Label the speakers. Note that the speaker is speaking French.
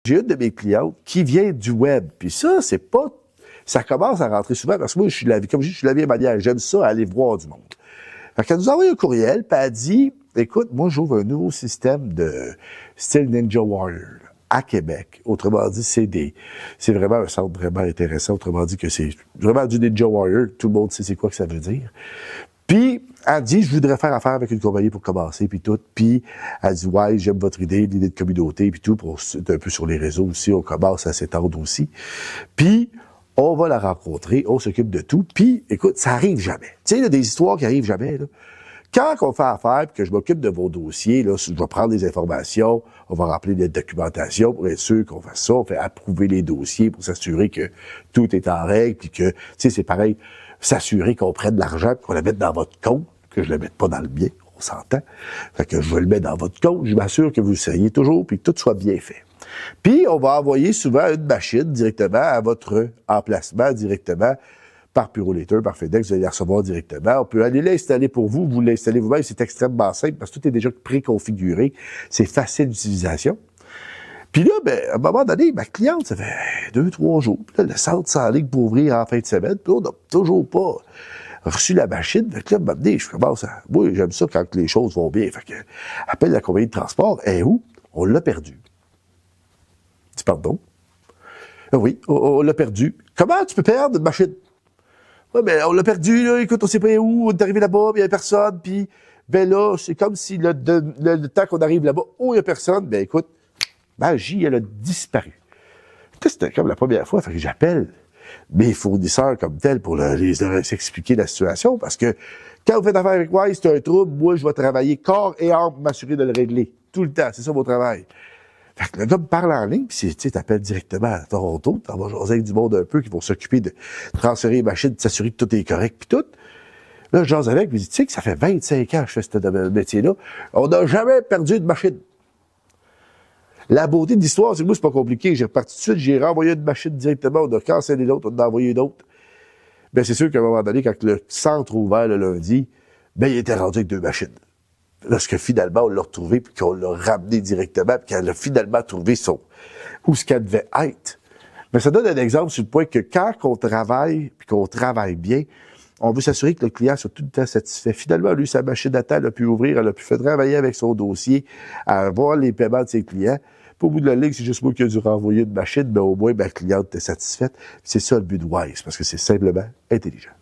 Speaker 1: J'ai une de mes clientes qui vient du web. Puis ça, c'est pas... Ça commence à rentrer souvent parce que moi, comme je dis, je suis la vieille manière. J'aime ça, aller voir du monde. Fait qu'elle nous a envoyé un courriel, puis elle a dit, écoute, moi, j'ouvre un nouveau système de style Ninja Warrior à Québec. Autrement dit, c'est vraiment un centre vraiment intéressant. Autrement dit que c'est vraiment du Ninja Warrior. Tout le monde sait c'est quoi que ça veut dire. Puis, elle dit, je voudrais faire affaire avec une compagnie pour commencer, puis tout. Puis, elle dit, ouais, j'aime votre idée, l'idée de communauté, puis tout, pour être un peu sur les réseaux aussi, on commence à s'étendre aussi. Puis, on va la rencontrer, on s'occupe de tout. Puis, écoute, ça arrive jamais. Tu sais, il y a des histoires qui arrivent jamais, là. Quand on fait affaire, puis que je m'occupe de vos dossiers, là, je vais prendre des informations, on va remplir des documentations pour être sûr qu'on fasse ça, on fait approuver les dossiers pour s'assurer que tout est en règle, puis que, tu sais, c'est pareil, s'assurer qu'on prenne de l'argent, qu'on le mette dans votre compte, que je le mette pas dans le mien, on s'entend. Fait que je vais le mettre dans votre compte, je m'assure que vous le sachiez toujours, puis que tout soit bien fait. Puis, on va envoyer souvent une machine directement à votre emplacement, directement, par Purolator, par FedEx, vous allez la recevoir directement. On peut aller l'installer pour vous, vous l'installez vous-même, c'est extrêmement simple parce que tout est déjà préconfiguré, c'est facile d'utilisation. Puis là, ben, à un moment donné, ma cliente, ça fait 2-3 jours, puis là, le centre s'en ligne pour ouvrir en fin de semaine, puis on n'a toujours pas reçu la machine. Fait que là, à un moment donné, je commence à... Moi, j'aime ça quand les choses vont bien. Fait que, appelle la compagnie de transport, et où? On l'a perdu. Dis pardon? Oui, on l'a perdu. Comment tu peux perdre une machine? Ouais, ben, on l'a perdu, là, écoute, on sait pas où, on est arrivé là-bas, il y avait personne, puis, ben là, c'est comme si le temps qu'on arrive là-bas, où il y a personne, ben écoute, magie, elle a disparu. C'était comme la première fois, fait que j'appelle mes fournisseurs comme tels pour leur expliquer la situation, parce que quand vous faites affaire avec moi, c'est un trouble, moi, je vais travailler corps et âme pour m'assurer de le régler. Tout le temps, c'est ça mon travail. Fait que le gars me parle en ligne, puis tu t'appelles directement à Toronto, t'en vas jaser avec du monde un peu qui vont s'occuper de transférer les machines, de s'assurer que tout est correct, puis tout. Là, je jase avec, puis je dis, tu sais que ça fait 25 ans que je fais ce métier-là, on n'a jamais perdu de machine. La beauté de l'histoire, c'est que moi, c'est pas compliqué. J'ai reparti tout de suite, j'ai renvoyé une machine directement, on a cancellé l'autre, on en a envoyé une autre. Ben, c'est sûr qu'à un moment donné, quand le centre a ouvert le lundi, ben, il était rendu avec 2 machines. Lorsque finalement, on l'a retrouvé, puis qu'on l'a ramené directement, puis qu'elle a finalement trouvé où ce qu'elle devait être. Mais ça donne un exemple sur le point que quand on travaille, puis qu'on travaille bien, on veut s'assurer que le client soit tout le temps satisfait. Finalement, lui, sa machine à temps, elle a pu ouvrir, elle a pu faire travailler avec son dossier, à avoir les paiements de ses clients. Puis au bout de la ligne, c'est juste moi qui ai dû renvoyer une machine, mais au moins, ma cliente était satisfaite. C'est ça le but de Wise, parce que c'est simplement intelligent.